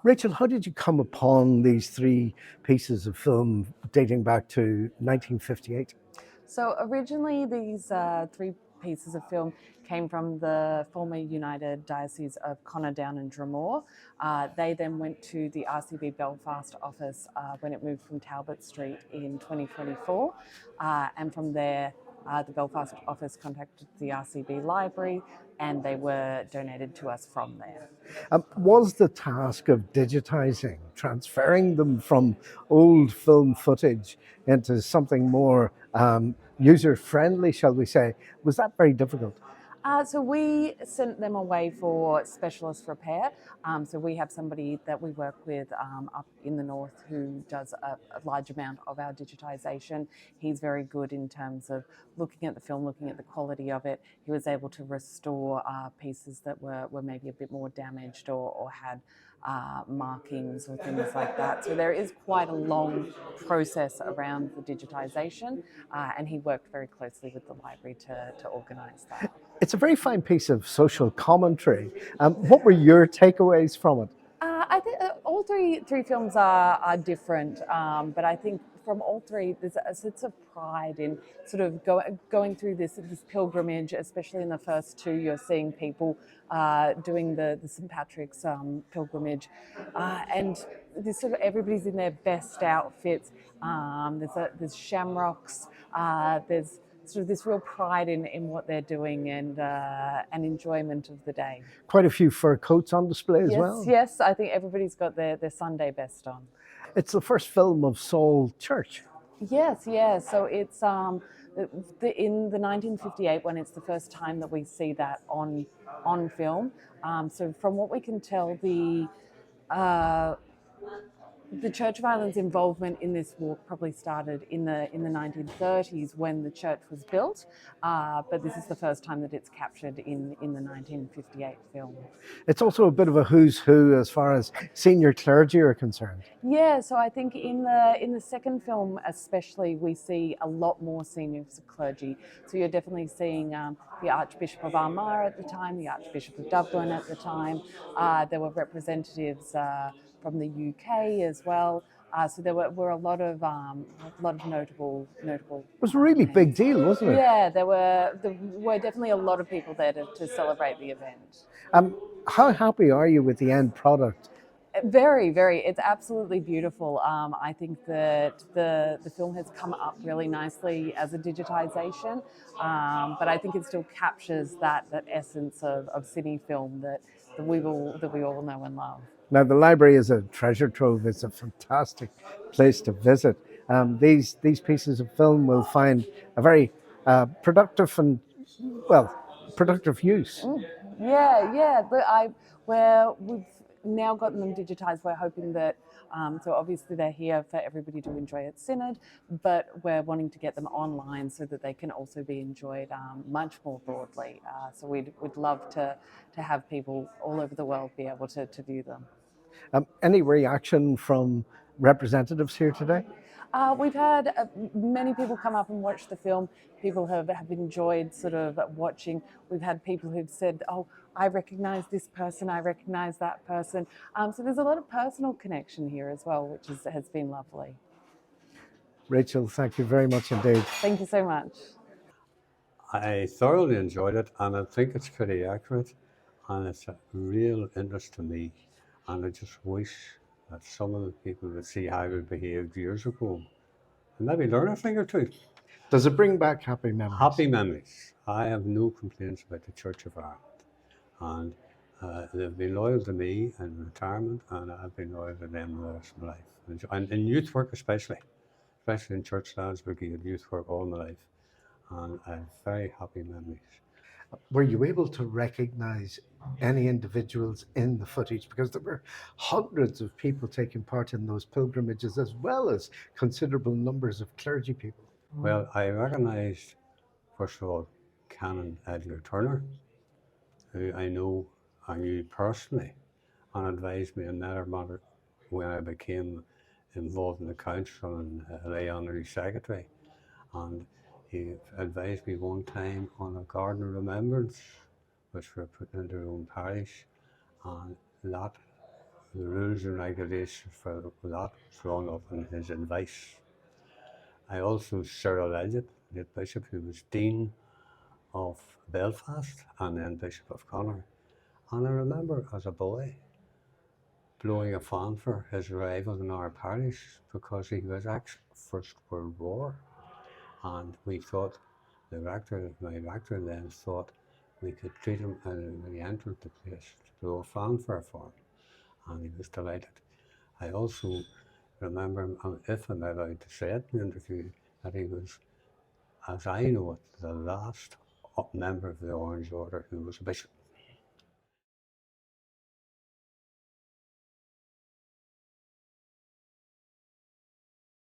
Rachel, how did you come upon these three pieces of film dating back to 1958? So originally, these three pieces of film came from the former United Diocese of Connor, Down Dromore. They then went to the RCB Belfast office when it moved from Talbot Street in 2024, and from there, the Belfast office contacted the RCB Library, and they were donated to us from there. Was the task of digitizing, transferring them from old film footage into something more user-friendly, shall we say, was that very difficult? So we sent them away for specialist repair. So we have somebody that we work with up in the north who does a large amount of our digitisation. He's very good in terms of looking at the film, looking at the quality of it. He was able to restore pieces that were maybe a bit more damaged or had markings or things like that. So there is quite a long process around the digitisation, and he worked very closely with the library to organise that. It's a very fine piece of social commentary. What were your takeaways from it? I think all three films are different, but I think from all three there's a sense of pride in sort of going through this pilgrimage, especially in the first two. You're seeing people doing the St Patrick's pilgrimage, and this sort of everybody's in their best outfits. There's shamrocks. There's sort of this real pride in what they're doing and enjoyment of the day. Quite a few fur coats on display as well. Yes, I think everybody's got their Sunday best on. It's the first film of Saul Church. Yes. So it's in the 1958 when it's the first time that we see that on film. So from what we can tell, the Church of Ireland's involvement in this walk probably started in the 1930s when the church was built, but this is the first time that it's captured in the 1958 film. It's also a bit of a who's who as far as senior clergy are concerned. Yeah, so I think in the second film especially we see a lot more senior clergy. So you're definitely seeing the Archbishop of Armagh at the time, the Archbishop of Dublin at the time. There were representatives from the UK as well. So there were a lot of notable. It was a really big deal, wasn't it? Yeah, there were definitely a lot of people there to celebrate the event. How happy are you with the end product? Very, very. It's absolutely beautiful. I think that the film has come up really nicely as a digitisation, but I think it still captures that essence of cine film that we all know and love. Now, the library is a treasure trove. It's a fantastic place to visit. These pieces of film will find a very productive and, productive use. Yeah. We've now gotten them digitised. We're hoping that, so obviously they're here for everybody to enjoy at Synod, but we're wanting to get them online so that they can also be enjoyed much more broadly. So we'd love to have people all over the world be able to view them. Any reaction from representatives here today? We've had many people come up and watch the film. People have enjoyed sort of watching. We've had people who've said, "Oh, I recognise this person, I recognise that person." So there's a lot of personal connection here as well, which has been lovely. Rachel, thank you very much indeed. Thank you so much. I thoroughly enjoyed it, and I think it's pretty accurate, and it's a real interest to me. And I just wish that some of the people would see how we behaved years ago and maybe learn a thing or two. Does it bring back happy memories? Happy memories. I have no complaints about the Church of Ireland. And they've been loyal to me in retirement, and I've been loyal to them the rest of my life. And in youth work especially in Church Lads Brigade, youth work all my life. And I have very happy memories. Were you able to recognise any individuals in the footage? Because there were hundreds of people taking part in those pilgrimages, as well as considerable numbers of clergy people. Well, I recognised, first of all, Canon Edgar Turner, who I knew personally and advised me in that matter when I became involved in the council and lay honorary secretary. And he advised me one time on a garden of remembrance, which we're putting into our own parish, and that the rules and regulations for that was drawn up in his advice. I also Cyril Elliott, the bishop who was Dean of Belfast and then Bishop of Connor. And I remember as a boy blowing a fan for his arrival in our parish because he was actually First World War. And we thought, my rector then thought we could treat him when he entered the place to blow a fanfare for him. And he was delighted. I also remember, if I'm allowed to say it in the interview, that he was, as I know it, the last member of the Orange Order who was a bishop.